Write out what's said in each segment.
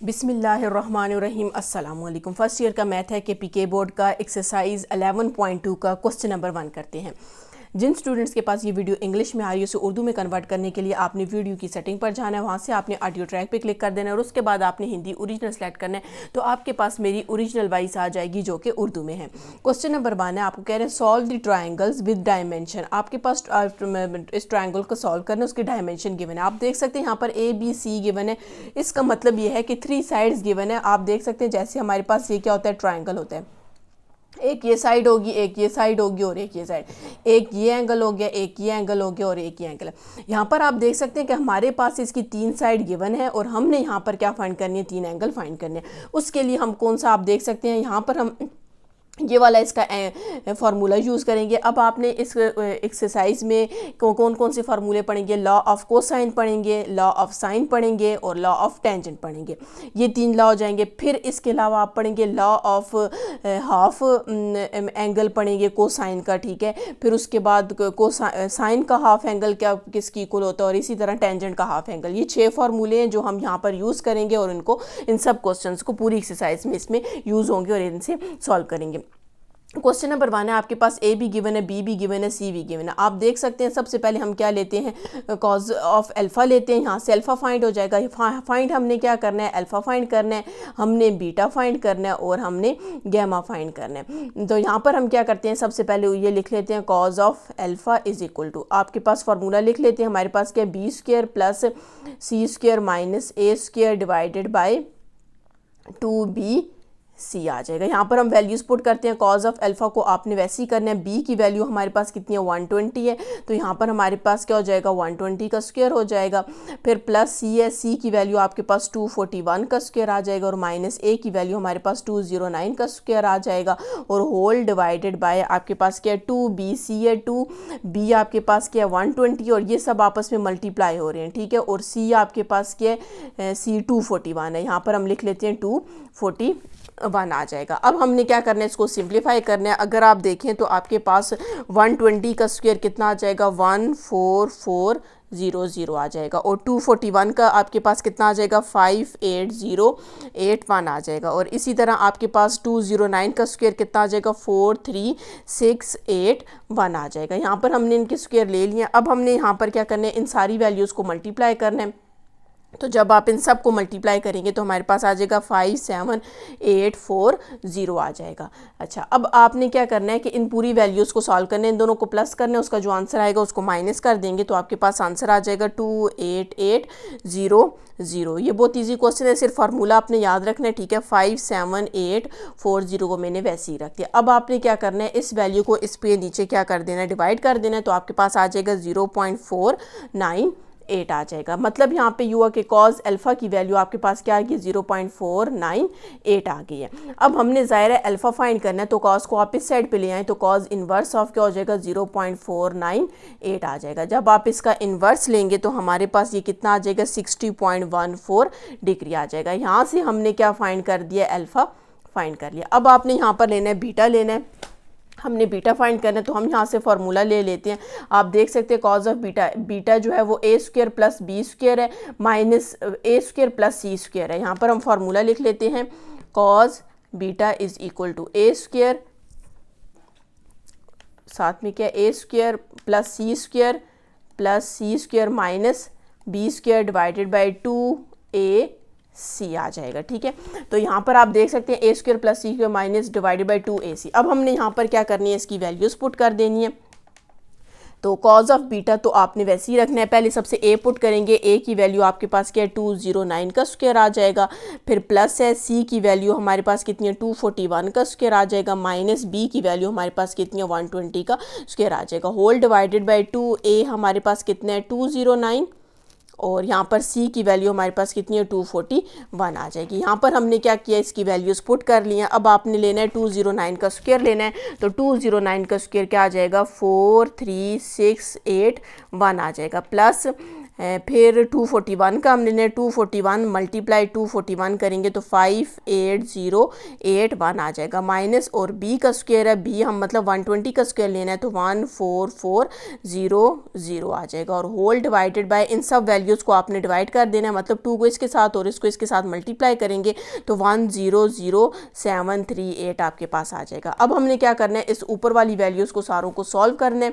बिस्मिल्लाहिर्रहमानिर्रहीम। अस्सलाम वालेकुम। फर्स्ट ईयर का मैथ है के पीके बोर्ड का एक्सरसाइज 11.2 का क्वेश्चन नंबर 1 करते हैं। जिन स्टूडेंट्स के पास ये वीडियो इंग्लिश में आ रही है उसे उर्दू में कन्वर्ट करने के लिए आपने वीडियो की सेटिंग पर जाना है, वहाँ से आपने ऑडियो ट्रैक पे क्लिक कर देना है और उसके बाद आपने हिंदी ओरिजिनल सेलेक्ट करना है, तो आपके पास मेरी ओरिजिनल वॉइस आ जाएगी जो कि उर्दू में है। क्वेश्चन नंबर 1 है, आपको कह रहे हैं solve the triangles with dimension. आपके पास इस ट्रायंगल को सॉल्व करना है, उसकी डायमेंशन गिवन है। आप देख सकते हैं यहाँ पर ए बी सी गिवन है। इसका मतलब ये है कि 3 साइड्स गिवन है। आप देख सकते हैं जैसे हमारे पास ये क्या होता है, ट्रायंगल होता है। एक ये साइड होगी, एक ये साइड होगी और एक ये साइड, एक ये एंगल हो गया, एक ये एंगल हो गया और एक ये एंगल है। यहाँ पर आप देख सकते हैं कि हमारे पास इसकी 3 साइड गिवन है और हमने यहाँ पर क्या फाइंड करनी है, 3 एंगल फाइंड करने हैं। उसके लिए हम कौन सा, आप देख सकते हैं यहाँ पर हम ये वाला इसका फार्मूला यूज़ करेंगे। अब आपने इस एक्सरसाइज में कौन कौन से फार्मूले पढ़ेंगे, लॉ ऑफ कोसाइन पढ़ेंगे, लॉ ऑफ साइन पढ़ेंगे और लॉ ऑफ टेंजेंट पढ़ेंगे। ये 3 लॉ हो जाएंगे। फिर इसके अलावा आप पढ़ेंगे लॉ ऑफ हाफ एंगल पढ़ेंगे कोसाइन का, ठीक है। फिर उसके बाद साइन का हाफ एंगल क्या किसकी इक्वल होता है और इसी तरह टेंजेंट का हाफ एंगल। ये 6 फार्मूले हैं जो हम यहाँ पर यूज़ करेंगे और इनको इन सब क्वेश्चंस को पूरी एक्सरसाइज में इसमें यूज़ होंगे और इनसे सॉल्व करेंगे। क्वेश्चन नंबर 1 है, आपके पास ए भी गिवन है, बी भी गिवन है, सी भी गिवन है। आप देख सकते हैं सबसे पहले हम क्या लेते हैं, कॉज ऑफ अल्फ़ा लेते हैं। यहाँ से अल्फ़ा फाइंड हो जाएगा। फाइंड हमने क्या करना है, अल्फ़ा फाइंड करना है, हमने बीटा फाइंड करना है और हमने गैमा फाइंड करना है। तो यहाँ पर हम क्या करते हैं, सबसे पहले ये लिख लेते हैं cos of alpha is equal to, आपके पास फार्मूला लिख लेते हैं। हमारे पास क्या, B square plus C square minus A square divided by 2b C आ जाएगा। यहाँ पर हम वैल्यूज़ पुट करते हैं। कॉज ऑफ अल्फ़ा को आपने वैसे ही करना है। बी की वैल्यू हमारे पास कितनी है, 120 है, तो यहाँ पर हमारे पास क्या हो जाएगा, 120 का स्क्वायर हो जाएगा। फिर प्लस सी है, सी की वैल्यू आपके पास 241 का स्क्वायर आ जाएगा और माइनस ए की वैल्यू हमारे पास 209 का स्क्वायर आ जाएगा और होल डिवाइडेड बाय आपके पास क्या है, 2bc है, 2b आपके पास क्या है 120 और ये सब आपस में मल्टीप्लाई हो रहे हैं, ठीक है। और सी आपके पास क्या है, सी 241 है। यहाँ पर हम लिख लेते हैं 241 आ जाएगा। अब हमने क्या करना है, इसको सिंप्लीफाई करना है। अगर आप देखें तो आपके पास 120 का स्क्वायर कितना आ जाएगा, 14400 आ जाएगा और 241 का आपके पास कितना आ जाएगा, 58081 आ जाएगा। और इसी तरह आपके पास 209 का स्क्वायर कितना आ जाएगा, 43681 आ जाएगा। यहाँ पर हमने इनके स्क्वायर ले लिए। अब हमने यहाँ पर क्या करना है, इन सारी वैल्यूज़ को मल्टीप्लाई करना है। तो जब आप इन सब को मल्टीप्लाई करेंगे तो हमारे पास आ जाएगा 57840 आ जाएगा। अच्छा, अब आपने क्या करना है कि इन पूरी वैल्यूज़ को सॉल्व करना है, इन दोनों को प्लस करना है, उसका जो आंसर आएगा उसको माइनस कर देंगे तो आपके पास आंसर आ जाएगा 28800। ये बहुत ईजी क्वेश्चन है, सिर्फ फार्मूला आपने याद रखना है, ठीक है। 57840 को मैंने वैसे ही रख दिया। अब आपने क्या करना है, इस वैल्यू को इस पे नीचे क्या कर देना है, डिवाइड कर देना है, तो आपके पास आ जाएगा 0.498 आ जाएगा। मतलब यहाँ पे युवा के कॉज अल्फ़ा की वैल्यू आपके पास क्या आ गई, 0.498 आ गई है। अब हमने ज़ाहिर है अल्फ़ा फाइंड करना है, तो कॉज को आप इस साइड पे ले आएँ तो कॉज इन्वर्स ऑफ क्या हो जाएगा, 0.498 आ जाएगा। जब आप इसका इन्वर्स लेंगे तो हमारे पास ये कितना आ जाएगा, 60.14 डिग्री आ जाएगा। यहाँ से हमने क्या फाइंड कर दिया, अल्फ़ा फाइंड कर लिया। अब आपने यहाँ पर लेना है बीटा लेना है। हमने बीटा फाइंड करना है तो हम यहाँ से फार्मूला ले लेते हैं। आप देख सकते हैं कॉज ऑफ बीटा जो है वो A square plus B square है minus A square plus C square है। यहाँ पर हम फार्मूला लिख लेते हैं, cause beta is equal to A square, साथ में क्या, A square plus C square minus B square divided by 2ac आ जाएगा, ठीक है। तो यहाँ पर आप देख सकते हैं A square plus C square minus divided by 2ac। अब हमने यहाँ पर क्या करनी है, इसकी वैल्यूज़ पुट कर देनी है। तो कॉज ऑफ बीटा तो आपने वैसे ही रखना है। पहले सबसे ए पुट करेंगे, ए की वैल्यू आपके पास क्या है, 209 का स्क्वायर आ जाएगा। फिर प्लस है, सी की वैल्यू हमारे पास कितनी है, 241 का स्क्वायर आ जाएगा। माइनस बी की वैल्यू हमारे पास कितनी है, 120 का स्क्वायर आ जाएगा। होल डिवाइडेड बाई 2a हमारे पास कितना है, 209 और यहाँ पर c की वैल्यू हमारे पास कितनी है, 241 आ जाएगी। यहाँ पर हमने क्या किया, इसकी वैल्यूज़ पुट कर ली हैं। अब आपने लेना है 209 का स्क्वायर लेना है, तो 209 का स्क्वायर क्या आ जाएगा, 43681 आ जाएगा। प्लस फिर 241 का हमने लेना, 241 मल्टीप्लाई 241 करेंगे तो 58081 आ जाएगा, माइनस और b का स्क्वायर है, b हम मतलब 120 का स्क्वायर लेना है तो 14400 आ जाएगा, और होल डिवाइडेड बाय इन सब वैल्यूज़ को आपने डिवाइड कर देना है, मतलब 2 को इसके साथ और इसको इसके साथ मल्टीप्लाई करेंगे तो 100738 आपके पास आ जाएगा। अब हमने क्या करना है, इस ऊपर वाली वैल्यूज़ को सारों को सॉल्व करना है,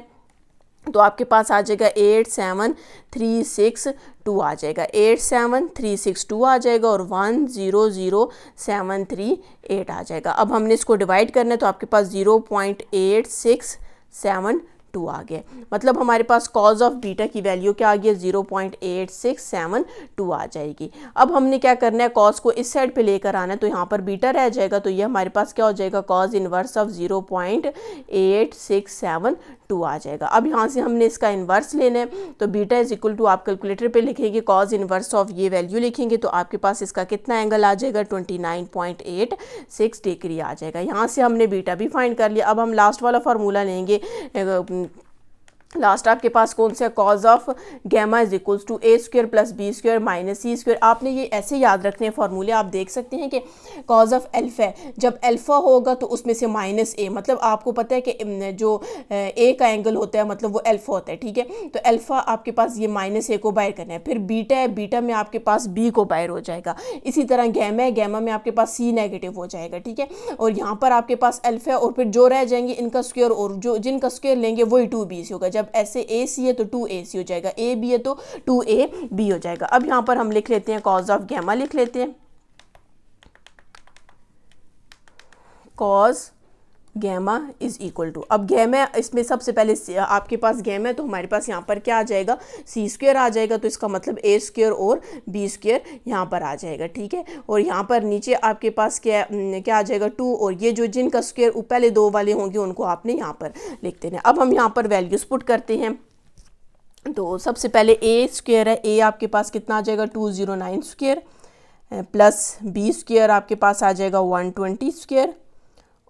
तो आपके पास आ जाएगा 87362 आ जाएगा, 87362 आ जाएगा और 100738 आ जाएगा। अब हमने इसको डिवाइड करना है तो आपके पास 0.8672 आ गया, मतलब हमारे पास कॉज ऑफ बीटा की वैल्यू क्या आ गई, 0.8672 आ जाएगी। अब हमने क्या करना है, कॉज को इस साइड पे लेकर आना है, तो यहाँ पर बीटा रह जाएगा, तो ये हमारे पास क्या हो जाएगा, कॉज इनवर्स ऑफ 0.8672 आ जाएगा। अब यहाँ से हमने इसका इन्वर्स लेना है, तो बीटा इज इक्वल टू आप कैलकुलेटर पे लिखेंगे कॉज इन्वर्स ऑफ ये वैल्यू लिखेंगे तो आपके पास इसका कितना एंगल आ जाएगा, 29.86 डिग्री आ जाएगा। यहाँ से हमने बीटा भी फाइंड कर लिया। अब हम लास्ट वाला फार्मूला लेंगे, लास्ट आपके पास कौन सा, cos of gamma is equals to A square plus B square minus C square. आपने ये ऐसे याद रखने हैं फार्मूले, आप देख सकते हैं कि कॉज ऑफ एल्फा है, जब एल्फा होगा तो उसमें से माइनस ए, मतलब आपको पता है कि जो ए का एंगल होता है मतलब वो एल्फा होता है, ठीक है, तो एल्फा आपके पास ये माइनस ए को बाहर करना है, फिर बीटा है, बीटा में आपके पास बी को बाहर हो जाएगा, इसी तरह गैमा है, गैमा में आपके पास सी नेगेटिव हो जाएगा, ठीक है, और यहाँ पर आपके पास एल्फा है और फिर जो रह जाएंगे इनका स्क्वायर, और जो जिनका स्क्वायर लेंगे वही 2b से होगा, जब ऐसे ए सी है तो 2ac हो जाएगा, ए बी है तो 2ab हो जाएगा। अब यहाँ पर हम लिख लेते हैं कॉज ऑफ गैमा, लिख लेते हैं cos gamma is equal to, अब गैमा इसमें सबसे पहले आपके पास गैमा है तो हमारे पास यहाँ पर क्या आ जाएगा, सी स्क्वायर आ जाएगा, तो इसका मतलब ए स्क्वायर और बी स्क्वायर यहाँ पर आ जाएगा, ठीक है, और यहाँ पर नीचे आपके पास क्या आ जाएगा 2, और ये जो जिनका स्क्वायर पहले दो वाले होंगे उनको आपने यहाँ पर लिख देना है। अब हम यहाँ पर वैल्यूज पुट करते हैं, तो सबसे पहले ए स्क्वायर है, ए आपके पास कितना आ जाएगा 209 स्क्वायर प्लस बी स्क्वायर आपके पास आ जाएगा 120 स्क्वायर,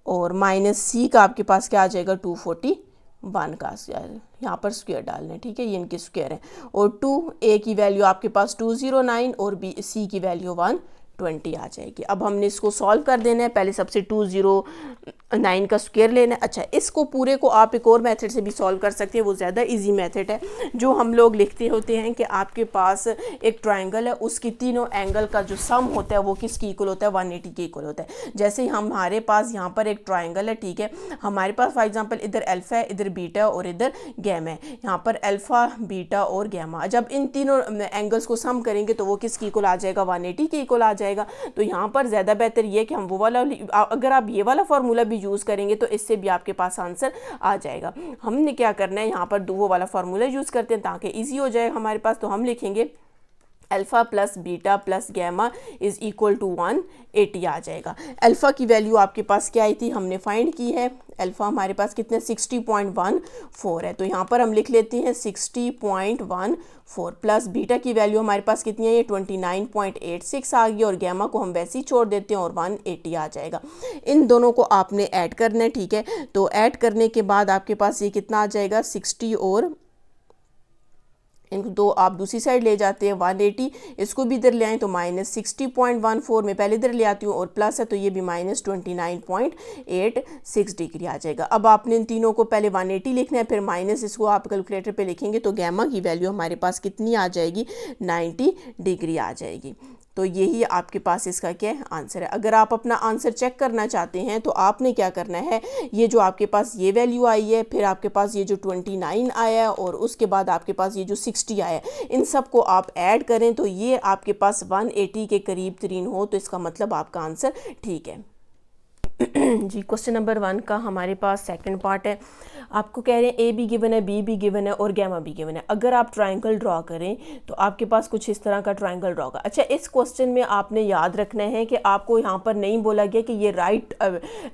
और माइनस सी का आपके पास क्या आ जाएगा 241 का स्क्वायर, यहाँ पर स्क्वायर डालना है, ठीक है, ये इनके स्क्वायर है, और 2 ए की वैल्यू आपके पास 209 और बी सी की वैल्यू 120 आ जाएगी। अब हमने इसको सॉल्व कर देना है, पहले सबसे 209 का स्क्वायर लेना है। अच्छा, इसको पूरे को आप एक और मेथड से भी सॉल्व कर सकते हैं, वो ज़्यादा इजी मेथड है, जो हम लोग लिखते होते हैं कि आपके पास एक ट्रायंगल है, उसकी तीनों एंगल का जो सम होता है वो किसकी इक्वल होता है, 180 के इक्वल होता है। जैसे हमारे पास यहाँ पर एक ट्रायंगल है, ठीक है, हमारे पास फॉर एग्जांपल इधर अल्फा है, इधर बीटा और इधर गैमा है, यहाँ पर अल्फा बीटा और गैमा, जब इन तीनों एंगल्स को सम करेंगे तो वो किसकी इक्वल आ जाएगा, 180 के इक्वल आ जाएगा। तो यहाँ पर ज़्यादा बेहतर ये कि हम वो वाला, अगर आप ये वाला फार्मूला भी यूज़ करेंगे तो इससे भी आपके पास आंसर आ जाएगा। हमने क्या करना है, यहाँ पर वो वाला फार्मूला यूज़ करते हैं ताकि इजी हो जाए हमारे पास, तो हम लिखेंगे alpha plus beta plus gamma is equal to 180 आ जाएगा। अल्फ़ा की वैल्यू आपके पास क्या आई थी, हमने फाइंड की है, अल्फ़ा हमारे पास कितने 60.14 है, तो यहाँ पर हम लिख लेते हैं 60.14 प्लस बीटा की वैल्यू हमारे पास कितनी है, ये 29.86 आ गई, और गैमा को हम वैसे ही छोड़ देते हैं और 180 आ जाएगा। इन दोनों को आपने ऐड करना है, ठीक है, तो ऐड करने के बाद आपके पास ये कितना आ जाएगा 60, और इनको दो आप दूसरी साइड ले जाते हैं 180, इसको भी इधर ले आएँ तो माइनस 60.14 में पहले इधर ले आती हूँ और प्लस है तो ये भी माइनस 29.86 डिग्री आ जाएगा। अब आपने इन तीनों को पहले 180 लिखना है, फिर माइनस इसको आप कैलकुलेटर पे लिखेंगे तो गैमा की वैल्यू हमारे पास कितनी आ जाएगी, 90 डिग्री आ जाएगी। तो यही आपके पास इसका क्या है, आंसर है। अगर आप अपना आंसर चेक करना चाहते हैं तो आपने क्या करना है, ये जो आपके पास ये वैल्यू आई है, फिर आपके पास ये जो 29 आया है, और उसके बाद आपके पास ये जो 60 आया है, इन सब को आप ऐड करें तो ये आपके पास 180 के करीब तरीन हो, तो इसका मतलब आपका आंसर ठीक है। जी, क्वेश्चन नंबर 1 का हमारे पास सेकंड पार्ट है। आपको कह रहे हैं ए भी गिवन है, बी भी गिवन है और गैमा भी गिवन है। अगर आप ट्रायंगल ड्रॉ करें तो आपके पास कुछ इस तरह का ट्रायंगल ड्रॉ होगा। अच्छा, इस क्वेश्चन में आपने याद रखना है कि आपको यहाँ पर नहीं बोला गया कि ये राइट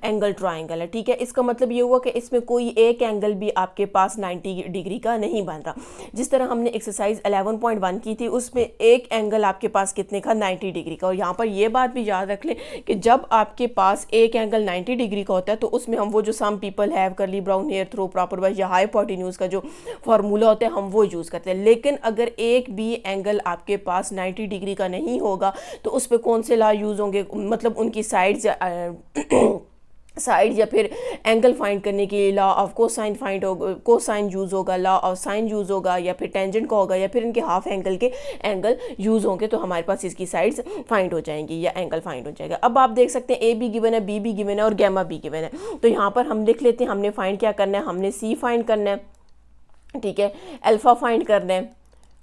एंगल ट्रायंगल है, ठीक है, इसका मतलब ये हुआ कि इसमें कोई एक एंगल भी आपके पास 90 डिग्री का नहीं बन रहा। जिस तरह हमने एक्सरसाइज 11.1 की थी उसमें एक एंगल आपके पास कितने का, 90 डिग्री का। और यहाँ पर यह बात भी याद रख लें कि जब आपके पास एक एंगल एंगल 90 डिग्री का होता है तो उसमें हम वो जो some people have curly brown hair throw proper wise या हाइपोटेन्यूज का जो फार्मूला होता है हम वो यूज़ करते हैं। लेकिन अगर एक भी एंगल आपके पास 90 डिग्री का नहीं होगा तो उस पर कौन से लॉ यूज़ होंगे, मतलब उनकी साइड्स या फिर एंगल फाइंड करने के लिए लॉ ऑफ कोसाइन फाइंड होगा, कोसाइन यूज़ होगा, लॉ ऑफ साइन यूज़ होगा, या फिर टेंजेंट का होगा, या फिर इनके हाफ एंगल के एंगल यूज़ होंगे तो हमारे पास इसकी साइड्स फाइंड हो जाएंगी या एंगल फाइंड हो जाएगा। अब आप देख सकते हैं ए भी गिवन है, बी भी गिवन है और गैमा भी गिवन है। तो यहाँ पर हम लिख लेते हैं हमने फाइंड क्या करना है, हमने सी फाइंड करना है, ठीक है, अल्फ़ा फाइंड करना है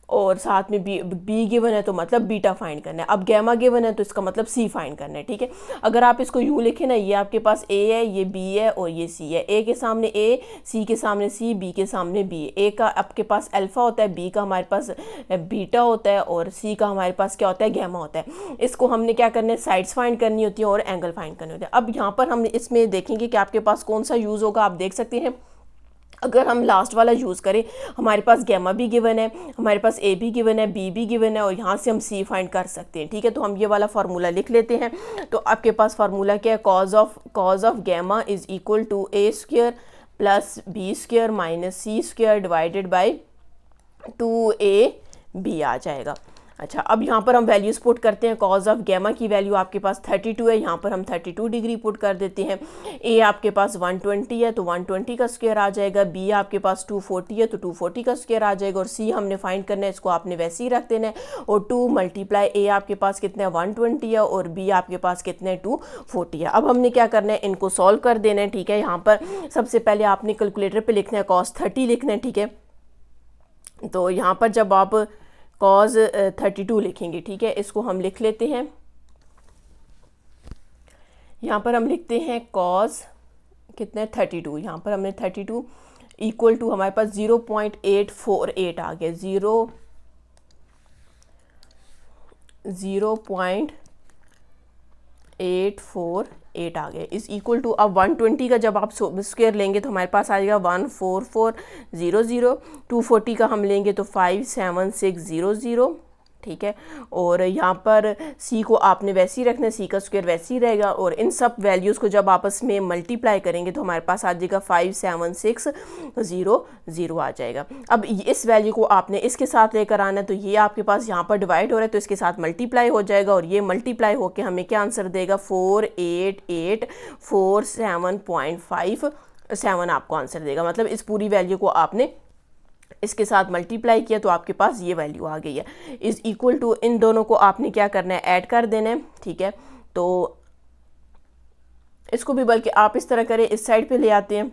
और साथ में बी गिवन है तो मतलब बीटा फाइंड करना है। अब गैमा गिवन है तो इसका मतलब सी फाइंड करना है, ठीक है। अगर आप इसको यूँ लिखें ना, ये आपके पास ए है, ये बी है और ये सी है। ए के सामने ए, सी के सामने सी, बी के सामने बी। ए का आपके पास अल्फ़ा होता है, बी का हमारे पास बीटा होता है और सी का हमारे पास क्या होता है, गैमा होता है। इसको हमने क्या करना है, साइड्स फाइंड करनी होती है और एंगल फाइंड करने होते हैं। अब यहाँ पर हम इसमें देखेंगे कि आपके पास कौन सा यूज़ होगा। आप देख सकते हैं अगर हम लास्ट वाला यूज़ करें, हमारे पास गैमा भी गिवन है, हमारे पास ए भी गिवन है, बी भी गिवन है और यहाँ से हम सी फाइंड कर सकते हैं, ठीक है। तो हम ये वाला फार्मूला लिख लेते हैं। तो आपके पास फार्मूला क्या है, cos of gamma is equal to A square plus B square minus C square divided by 2ab आ जाएगा। अच्छा, अब यहाँ पर हम वैल्यूज़ पुट करते हैं। कॉज ऑफ गैमा की वैल्यू आपके पास 32 है, यहाँ पर हम 32 डिग्री पुट कर देते हैं। ए आपके पास 120 है तो 120 का स्क्वायर आ जाएगा, बी आपके पास 240 है तो 240 का स्क्वायर आ जाएगा और सी हमने फाइंड करना है, इसको आपने वैसे ही रख देना है। और 2 मल्टीप्लाई ए आपके पास कितना है 120 है और बी आपके पास कितना है 240 है। अब हमने क्या करना है, इनको सॉल्व कर देना है, ठीक है। यहाँ पर सबसे पहले आपने कैलकुलेटर पर लिखना है, cos 30 लिखना है, ठीक है। तो यहाँ पर जब आप cos 32 लिखेंगे, ठीक है, इसको हम लिख लेते हैं। यहाँ पर हम लिखते हैं cos कितना है 32, यहाँ पर हमने 32 इक्वल टू हमारे पास 0.848 आ गया, 0.848 आ गया इस इक्वल टू। अब 120 का जब आप स्क्वायर लेंगे तो हमारे पास आ जाएगा 14400, 240 का हम लेंगे तो 57600, ठीक है। और यहाँ पर सी को आपने वैसे ही रखना है, सी का स्क्वायर वैसे ही रहेगा और इन सब वैल्यूज़ को जब आपस में मल्टीप्लाई करेंगे तो हमारे पास आ जाएगा 57600 आ जाएगा। अब इस वैल्यू को आपने इसके साथ लेकर आना है तो ये आपके पास यहाँ पर डिवाइड हो रहा है तो इसके साथ मल्टीप्लाई हो जाएगा और ये मल्टीप्लाई होकर हमें क्या आंसर देगा 48847.57 आपको आंसर देगा। मतलब इस पूरी वैल्यू को आपने इसके साथ मल्टीप्लाई किया तो आपके पास ये वैल्यू आ गई है। इज़ इक्वल टू इन दोनों को आपने क्या करना है, ऐड कर देना है, ठीक है। तो इसको भी बल्कि आप इस तरह करें, इस साइड पे ले आते हैं।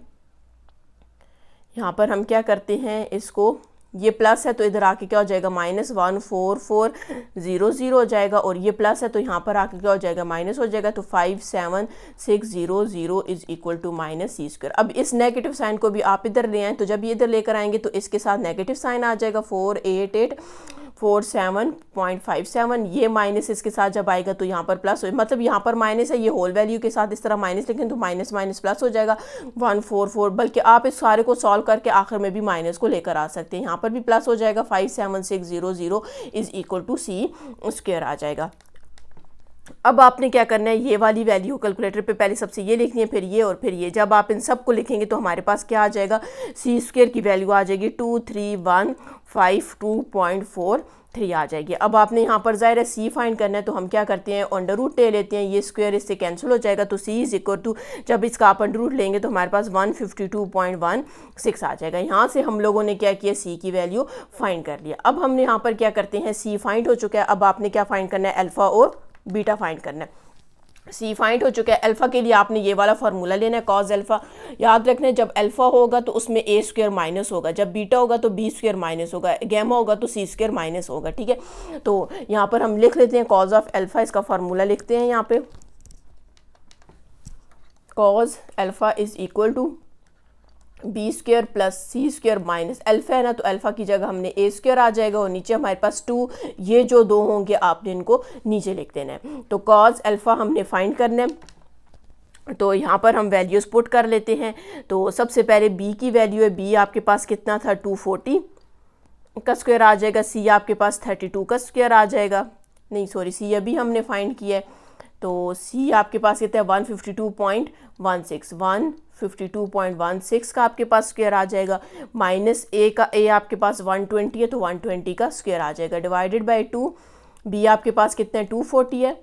यहाँ पर हम क्या करते हैं, इसको ये प्लस है तो इधर आके क्या हो जाएगा -14400 हो जाएगा और ये प्लस है तो यहाँ पर आके क्या हो जाएगा माइनस हो जाएगा। तो 57600 is equal to -c square. अब इस नेगेटिव साइन को भी आप इधर ले आएँ तो जब ये इधर लेकर आएंगे तो इसके साथ नेगेटिव साइन आ जाएगा 48847.57। ये माइनस इसके साथ जब आएगा तो यहाँ पर प्लस हो, मतलब यहाँ पर माइनस है, ये होल वैल्यू के साथ इस तरह माइनस लिखें तो माइनस माइनस प्लस हो जाएगा 144। बल्कि आप इस सारे को सॉल्व करके आखिर में भी माइनस को लेकर आ सकते हैं, यहाँ पर भी प्लस हो जाएगा 57600 is equal to C square आ जाएगा। अब आपने क्या करना है, ये वाली वैल्यू कैलकुलेटर पे पहले सबसे ये लिखनी है, फिर ये और फिर ये। जब आप इन सब को लिखेंगे तो हमारे पास क्या आ जाएगा, सी स्क्वायर की वैल्यू आ जाएगी 23152.43 आ जाएगी। अब आपने यहाँ पर ज़ाहिर है सी फाइंड करना है तो हम क्या करते हैं, अंडर रूट ले लेते हैं, ये स्क्वायर इससे कैंसिल हो जाएगा तो सी इज इक्वल टू, जब इसका आप अंडर रूट लेंगे तो हमारे पास 152.16 आ जाएगा। यहाँ से हम लोगों ने क्या किया, सी की वैल्यू फाइंड कर लिया। अब हमने यहाँ पर क्या करते हैं, सी फाइंड हो चुका है, अब आपने क्या फाइंड करना है, अल्फ़ा और बीटा फाइंड करना है। सी फाइंड हो चुका है, अल्फ़ा के लिए आपने ये वाला फार्मूला लेना है, कॉज अल्फ़ा। याद रखना है जब अल्फ़ा होगा तो उसमें ए स्क्वायर माइनस होगा, जब बीटा होगा तो बी स्क्वायर माइनस होगा, गैमा होगा तो सी स्क्वायर माइनस होगा, ठीक है। तो यहाँ पर हम लिख लेते हैं कॉज ऑफ अल्फ़ा, इसका फार्मूला लिखते हैं यहाँ पे, cos alpha is equal to B square plus C square minus alpha है ना, तो अल्फ़ा की जगह हमने ए स्क्वायर आ जाएगा और नीचे हमारे पास 2, ये जो 2 होंगे आपने इनको नीचे लिख देना है। तो कॉज अल्फ़ा हमने फाइंड करना है, तो यहाँ पर हम वैल्यूज़ पुट कर लेते हैं। तो सबसे पहले बी की वैल्यू है, बी आपके पास कितना था 240 का स्क्वायर आ जाएगा, सी आपके पास 32 का स्क्वायर आ जाएगा, नहीं सॉरी सी अभी हमने फाइंड किया है, तो सी आपके पास कितना है 152.16, 152.16 का आपके पास स्क्वायर आ जाएगा, माइनस ए का ए आपके पास 120 है तो 120 का स्क्वायर आ जाएगा, डिवाइडेड बाई 2, बी आपके पास कितना है 240 है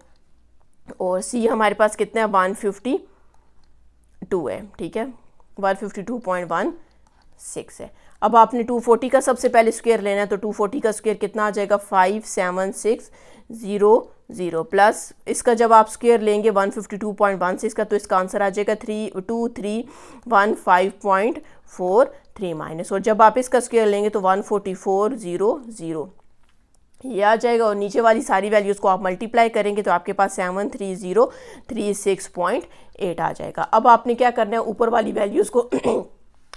और सी हमारे पास कितना है 152 है, ठीक है, 152.16 है। अब आपने 240 का सबसे पहले स्क्वायर लेना है, तो 240 का स्क्वायर कितना आ जाएगा 57600 प्लस इसका जब आप स्क्वायर लेंगे 152.16 का, तो इसका आंसर आ जाएगा 2315.43 माइनस, और जब आप इसका स्क्वायर लेंगे तो 14400 ये आ जाएगा, और नीचे वाली सारी वैल्यूज़ को आप मल्टीप्लाई करेंगे तो आपके पास 73036.8 आ जाएगा। अब आपने क्या करना है, ऊपर वाली वैल्यूज़ को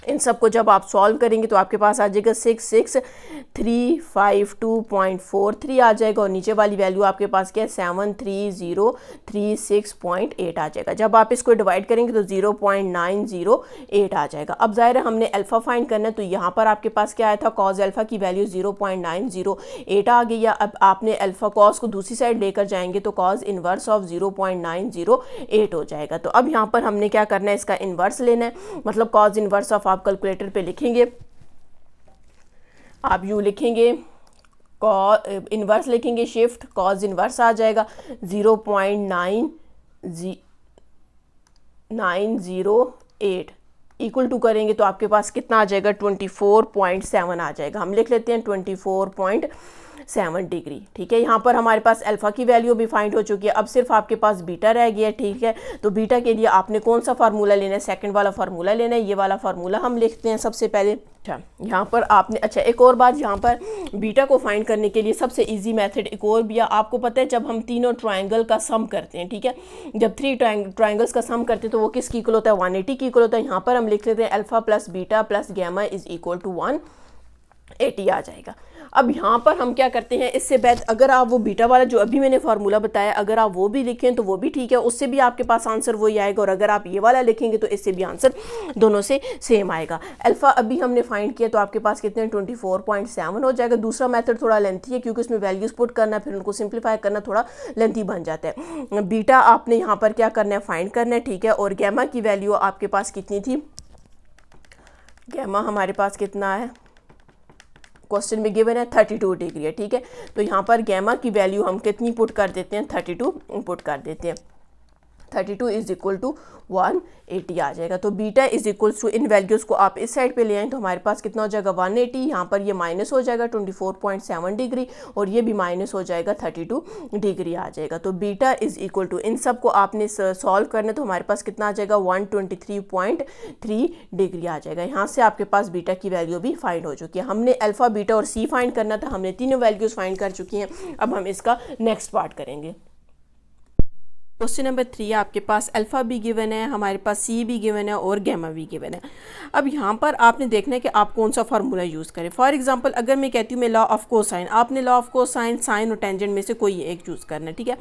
इन सब को जब आप सॉल्व करेंगे तो आपके पास आ जाएगा 66352.43 आ जाएगा, और नीचे वाली वैल्यू आपके पास क्या है 73036.8 आ जाएगा। जब आप इसको डिवाइड करेंगे तो 0.908 आ जाएगा। अब ज़ाहिर है हमने अल्फ़ा फाइंड करना है, तो यहाँ पर आपके पास क्या आया था, कॉज अल्फ़ा की वैल्यू 0.908 आ गई है। अब आपने अल्फ़ा कॉज को दूसरी साइड लेकर जाएंगे तो कॉज इन्वर्स ऑफ 0.908 हो जाएगा। तो अब यहाँ पर हमने क्या करना है, इसका इन्वर्स लेना है, मतलब कॉज इन्वर्स ऑफ आप कैलकुलेटर पे लिखेंगे, आप यू लिखेंगे इन्वर्स लिखेंगे शिफ्ट, कॉज इन्वर्स आ जाएगा 0.908 इक्वल टू करेंगे तो आपके पास कितना आ जाएगा 24.7 आ जाएगा। हम लिख लेते हैं 24.7 डिग्री, ठीक है। यहाँ पर हमारे पास अल्फ़ा की वैल्यू भी फाइंड हो चुकी है, अब सिर्फ आपके पास बीटा रह गया है, ठीक है। तो बीटा के लिए आपने कौन सा फार्मूला लेना है, सेकंड वाला फार्मूला लेना है, ये वाला फार्मूला हम लिखते हैं सबसे पहले। अच्छा, यहाँ पर आपने एक और बात, यहाँ पर बीटा को फाइंड करने के लिए सबसे इजी मेथड एक और भी है, आपको पता है जब हम तीनों ट्रायंगल का सम करते हैं, ठीक है, जब 3 ट्रायंगल्स का सम करते हैं तो वो किसकी इक्वल होता है 180 की इक्वल होता है। यहाँ पर हम लिख लेते हैं alpha plus beta plus gamma is equal to 180 आ जाएगा। अब यहाँ पर हम क्या करते हैं, इससे बेहतर अगर आप वो बीटा वाला जो अभी मैंने फार्मूला बताया अगर आप वो भी लिखें तो वो भी ठीक है, उससे भी आपके पास आंसर वही आएगा, और अगर आप ये वाला लिखेंगे तो इससे भी आंसर दोनों से सेम आएगा। अल्फ़ा अभी हमने फाइंड किया तो आपके पास कितने 24.7 हो जाएगा। दूसरा मेथड थोड़ा लेंथी है क्योंकि उसमें वैल्यूज़ पुट करना फिर उनको सिंप्लीफाई करना थोड़ा लेंथी बन जाता है। बीटा आपने यहाँ पर क्या करना है, फाइंड करना है, ठीक है। और गैमा की वैल्यू आपके पास कितनी थी, गैमा हमारे पास कितना है, क्वेश्चन में गिवन है 32 डिग्री है, ठीक है। तो यहाँ पर गैमा की वैल्यू हम कितनी पुट कर देते हैं, 32 पुट कर देते हैं, 32 इज इक्वल टू 180 आ जाएगा। तो बीटा इज इक्वल्स टू, इन वैल्यूज़ को आप इस साइड पे ले आएँ तो हमारे पास कितना हो जाएगा 180, यहाँ पर ये माइनस हो जाएगा 24.7 डिग्री और ये भी माइनस हो जाएगा 32 डिग्री आ जाएगा। तो बीटा इज इक्वल टू, इन सब को आपने सॉल्व करना तो हमारे पास कितना आ जाएगा 123.3 डिग्री आ जाएगा। यहाँ से आपके पास बीटा की वैल्यू भी फाइंड हो चुकी है। हमने अल्फ़ा बीटा और सी फाइंड करना था, हमने तीनों वैल्यूज़ फाइंड कर चुकी हैं। अब हम इसका नेक्स्ट पार्ट करेंगे। क्वेश्चन नंबर 3 आपके पास अल्फ़ा भी गिवन है, हमारे पास सी भी गिवन है और गैमा भी गिवन है। अब यहाँ पर आपने देखना है कि आप कौन सा फार्मूला यूज़ करें। फॉर एग्जांपल अगर मैं कहती हूँ मैं लॉ ऑफ कोसाइन, आपने लॉ ऑफ कोसाइन, साइन और टेंजेंट में से कोई एक चूज़ करना है, ठीक है।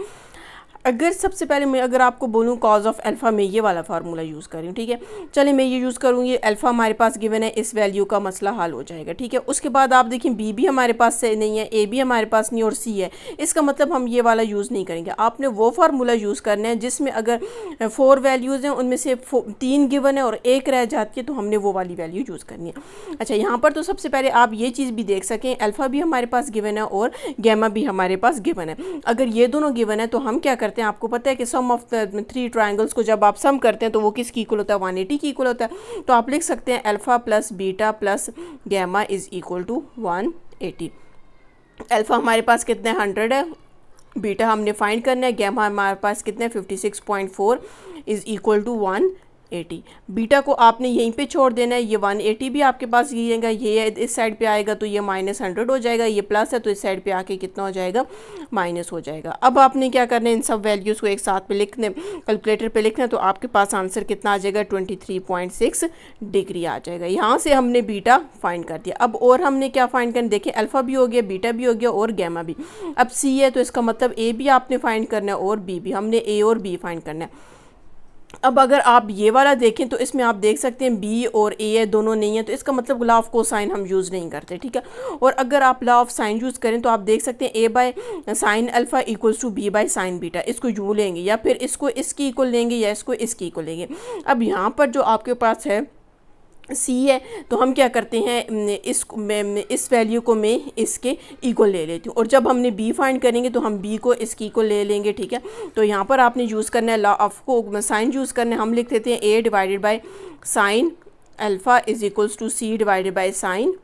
अगर सबसे पहले मैं अगर आपको बोलूँ कॉज ऑफ अल्फ़ा में ये वाला फार्मूला यूज़ करूँ, ठीक है। चलिए मैं ये यूज़ करूँगी, अल्फ़ा हमारे पास गिवन है, इस वैल्यू का मसला हल हो जाएगा, ठीक है। उसके बाद आप देखिए बी भी हमारे पास से नहीं है, ए भी हमारे पास नहीं और सी है, इसका मतलब हम ये वाला यूज़ नहीं करेंगे। आपने वो फार्मूला यूज़ करना है जिसमें अगर 4 वैल्यूज़ हैं उनमें से 3 गिवन है और एक रह जाती है तो हमने वो वाली वैल्यू यूज़ करनी है। अच्छा, यहाँ पर तो सबसे पहले आप ये चीज़ भी देख सकें, अल्फ़ा भी हमारे पास गिवन है और गैमा भी हमारे पास गिवन है। अगर ये दोनों गिवन है तो हम क्या करते हैं, आपको पता है कि सम ऑफ द 3 ट्रायंगल्स को जब आप सम करते हैं तो वो किसकी इक्वल होता है 180 की इक्वल होता है। तो आप लिख सकते हैं alpha plus beta plus gamma is equal to 180। Alpha हमारे पास कितने 100 है, बीटा हमने फाइंड करना है, गैमा हमारे पास कितने 56.4 इज इक्वल टू 180। बीटा को आपने यहीं पे छोड़ देना है, ये 180 भी आपके पास गिरेगा, ये इस साइड पे आएगा तो ये -100 हो जाएगा, ये प्लस है तो इस साइड पे आके कितना हो जाएगा माइनस हो जाएगा। अब आपने क्या करना है, इन सब वैल्यूज़ को एक साथ पे लिखने, कैलकुलेटर पे लिखना, तो आपके पास आंसर कितना आ जाएगा 23.6 डिग्री आ जाएगा। यहाँ से हमने बीटा फाइंड कर दिया। अब और हमने क्या फाइंड करना, देखिए अल्फ़ा भी हो गया, बीटा भी हो गया और गैमा भी। अब सी है तो इसका मतलब ए भी आपने फाइंड करना है और बी भी, हमने ए और बी फाइंड करना है। अब अगर आप ये वाला देखें तो इसमें आप देख सकते हैं बी और ए है, दोनों नहीं है, तो इसका मतलब लॉ ऑफ कोसाइन हम यूज़ नहीं करते, ठीक है। और अगर आप लॉ ऑफ साइन यूज़ करें तो आप देख सकते हैं A by sine alpha equals to B by sine beta, इसको यूँ लेंगे या फिर इसको इसकी इक्वल लेंगे या इसको इसकी इक्वल लेंगे। अब यहाँ पर जो आपके पास है सी है, तो हम क्या करते हैं इस वैल्यू को मैं इसके इक्वल ले लेती हूँ, और जब हमने बी फाइंड करेंगे तो हम बी को इसकी इक्वल ले लेंगे, ठीक है। तो यहाँ पर आपने यूज़ करना है law of cosine use करना है, हम लिख देते हैं A divided by sine alpha is equals to C divided by sine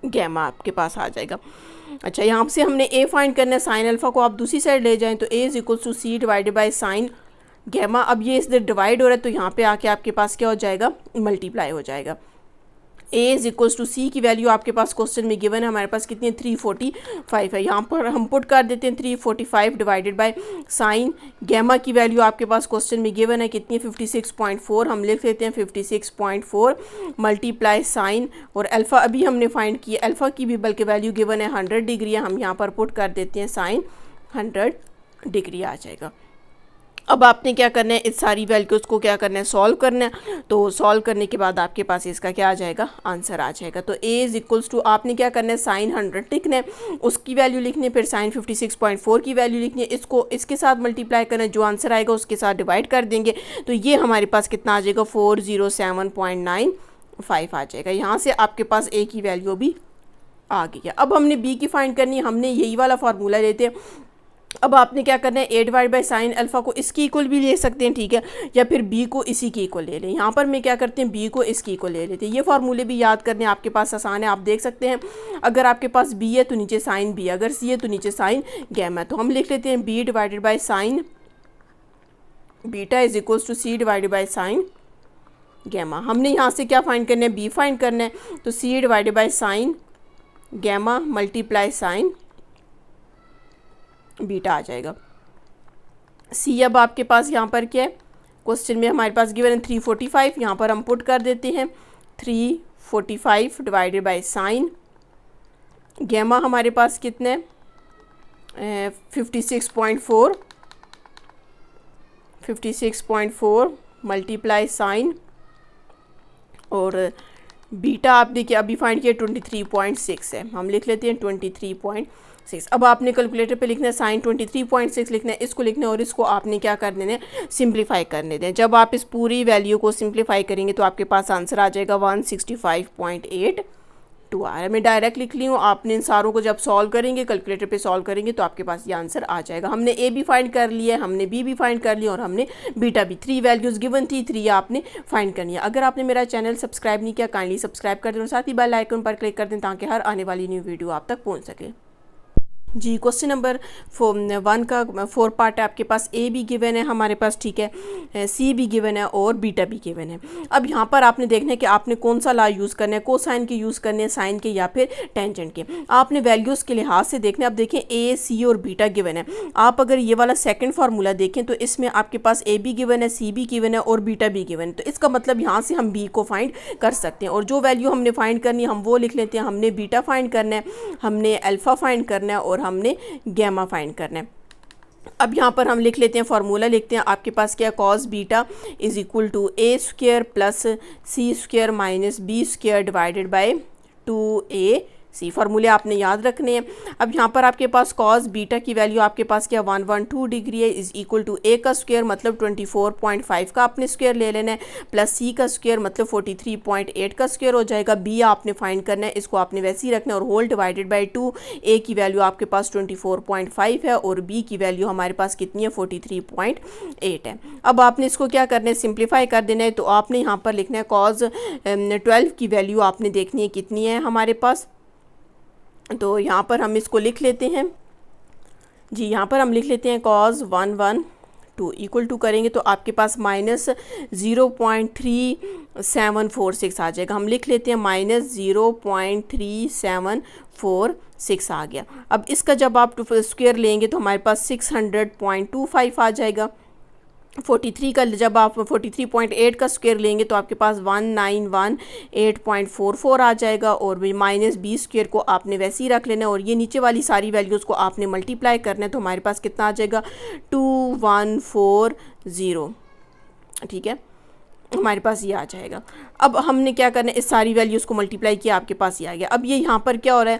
gamma आपके पास आ जाएगा। अच्छा, यहाँ से हमने ए फाइंड करना है, साइन अल्फ़ा को आप दूसरी साइड ले जाएं तो A is equals to C divided by sine gamma. अब ये इधर डिवाइड हो रहा है तो यहाँ पे आके आपके पास क्या हो जाएगा, मल्टीप्लाई हो जाएगा। ए इज इक्वल्स टू सी की वैल्यू आपके पास क्वेश्चन में गिवन है, हमारे पास कितनी है 345 है, यहाँ पर हम पुट कर देते हैं 345 डिवाइडेड बाय साइन गैमा की वैल्यू आपके पास क्वेश्चन में गिवन है कितनी है 56.4, हम लिख लेते हैं 56.4 मल्टीप्लाई साइन, और अल्फ़ा अभी हमने फाइंड किया, अल्फ़ा की भी बल्कि वैल्यू गिवन है 100 डिग्री है, हम यहाँ पर पुट कर देते हैं साइन 100 डिग्री आ जाएगा। अब आपने क्या करना है, इस सारी वैल्यूज़ को क्या करना है, सॉल्व करना है। तो सॉल्व करने के बाद आपके पास इसका क्या आ जाएगा, आंसर आ जाएगा। तो ए इज इक्वल्स टू आपने क्या करना है, साइन 100 लिखना है, उसकी वैल्यू लिखनी है, फिर साइन 56.4 की वैल्यू लिखनी है, इसको इसके साथ मल्टीप्लाई करना है, जो आंसर आएगा उसके साथ डिवाइड कर देंगे, तो ये हमारे पास कितना आ जाएगा 407.95 आ जाएगा। यहाँ से आपके पास ए की वैल्यू भी आ गई है। अब हमने बी की फाइंड करनी है, हमने यही वाला फार्मूला लेते हैं। अब आपने क्या करना है, ए डिवाइड बाई साइन अल्फ़ा को इसकी इक्वल भी ले सकते हैं, ठीक है, या फिर बी को इसी की इक्वल ले लें। यहाँ पर मैं क्या करते हैं, बी को इसकी इक्वल ले लेते हैं। ये फार्मूले भी याद करने आपके पास आसान है, आप देख सकते हैं अगर आपके पास बी है तो नीचे साइन बी, अगर सी है तो नीचे साइन गैमा। तो हम लिख लेते हैं B divided by sine beta is equals to C divided by sine gamma. हमने यहाँ से क्या फाइंड करना है, बी फाइंड करना है, तो C divided by sine gamma multiply sine beta आ जाएगा। सी अब आपके पास यहाँ पर क्या है, क्वेश्चन में हमारे पास गिवन है 345, यहाँ पर हम पुट कर देते हैं 345 डिवाइडेड बाय साइन गैमा, हमारे पास कितने 56.4 मल्टीप्लाई साइन, और बीटा आप देखिए अभी फाइंड किया 23.6 है, हम लिख लेते हैं 23.6। अब आपने कैलकुलेटर पे लिखना है साइन 23.6 लिखना है, इसको लिखना है और इसको आपने क्या कर देना है, सिंप्लीफाई करने दें। जब आप इस पूरी वैल्यू को सिंप्लीफाई करेंगे तो आपके पास आंसर आ जाएगा 165.82 आ रहा है। मैं डायरेक्ट लिख ली हूँ, आपने इन सारों को जब सॉल्व करेंगे कैलकुलेटर पे सॉल्व करेंगे तो आपके पास ये आंसर आ जाएगा। हमने ए भी फाइंड कर लिया है, हमने बी भी फाइंड कर लिया और हमने बीटा भी, 3 वैल्यूज़ गिवन थी, 3 आपने फाइंड करनी है। अगर आपने मेरा चैनल सब्सक्राइब नहीं किया काइंडली सब्सक्राइब कर दें और साथ ही बेल आइकन पर क्लिक कर दें ताकि हर आने वाली न्यू वीडियो आप तक पहुँच सके। जी, क्वेश्चन नंबर 1 का 4 पार्ट है आपके पास, ए भी गिवन है हमारे पास, ठीक है, सी भी गिवन है और बीटा भी गिवन है। अब यहाँ पर आपने देखना है कि आपने कौन सा लॉ यूज़ करना है, कोसाइन के यूज़ करने हैं, साइन के या फिर टेंजेंट के। आपने वैल्यूज़ के लिहाज से देखना है। अब देखें ए सी और बीटा गिवन है, आप अगर ये वाला सेकेंड फार्मूला देखें तो इसमें आपके पास ए भी गिवन है, सी भी गिवन है और बीटा भी गिवन है, तो इसका मतलब यहाँ से हम बी को फाइंड कर सकते हैं। और जो वैल्यू हमने फाइंड करनी है हम वो लिख लेते हैं, हमने बीटा फाइंड करना है, हमने अल्फ़ा फाइंड करना है और हमने गैमा फाइंड करना है। अब यहाँ पर हम लिख लेते हैं, फार्मूला लिखते हैं, आपके पास क्या, cos beta is equal to A square plus C square minus B square divided by 2ac। फार्मूले आपने याद रखने हैं। अब यहाँ पर आपके पास कॉस बीटा की वैल्यू आपके पास क्या 112 डिग्री है, इज इक्वल टू ए का स्क्वायर मतलब 24.5 का आपने स्क्वायर ले लेना है, प्लस सी का स्क्वायर मतलब 43.8 का स्क्वायर हो जाएगा। बी आपने फाइंड करना है, इसको आपने वैसे ही रखना है, और होल डिवाइडेड बाय 2। ए की वैल्यू आपके पास 24.5 है और बी की वैल्यू हमारे पास कितनी है 43.8 है। अब आपने इसको क्या करना है, सिंप्लीफाई कर देना है। तो आपने यहाँ पर लिखना है कॉस 12 की वैल्यू आपने देखनी है कितनी है हमारे पास, तो यहाँ पर हम इसको लिख लेते हैं। जी, यहाँ पर हम लिख लेते हैं cos 112 इक्वल टू करेंगे तो आपके पास माइनस 0.3746 आ जाएगा। हम लिख लेते हैं माइनस 0.3746 आ गया। अब इसका जब आप स्क्वायर लेंगे तो हमारे पास 600.25 आ जाएगा। 43 का जब आप 43.8 का स्क्वायर लेंगे तो आपके पास 1918.44 आ जाएगा, और माइनस बी स्क्वायर को आपने वैसे ही रख लेना है और ये नीचे वाली सारी वैल्यूज़ को आपने मल्टीप्लाई करना है, तो हमारे पास कितना आ जाएगा 2140 ठीक है, हमारे पास ये आ जाएगा। अब हमने क्या करना है, इस सारी वैल्यूज़ को मल्टीप्लाई किया, आपके पास ये आ गया। अब ये यहाँ पर क्या हो रहा है,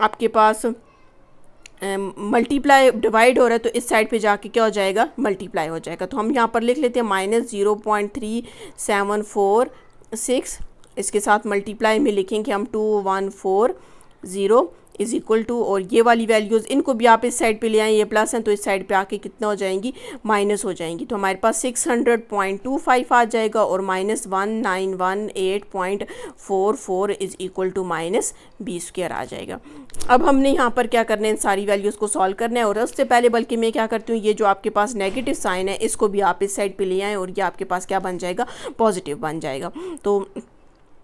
आपके पास मल्टीप्लाई डिवाइड हो रहा है, तो इस साइड पे जाके क्या हो जाएगा, मल्टीप्लाई हो जाएगा। तो हम यहाँ पर लिख लेते हैं -0.3746, इसके साथ मल्टीप्लाई में लिखेंगे हम 2140 इज़ इक्वल टू, और ये वाली वैल्यूज़ इनको भी आप इस साइड पे ले आएँ, ये प्लस हैं तो इस साइड पे आके कितना हो जाएंगी, माइनस हो जाएंगी। तो हमारे पास 600.25 आ जाएगा और -1918.44 इज़ इक्वल टू -b² आ जाएगा। अब हमने यहाँ पर क्या करना है, इन सारी वैल्यूज़ को सॉल्व करना है। और उससे पहले बल्कि मैं क्या करती हूँ, ये जो आपके पास नेगेटिव साइन है इसको भी आप इस साइड पर ले आएँ और ये आपके पास क्या बन जाएगा, पॉजिटिव बन जाएगा। तो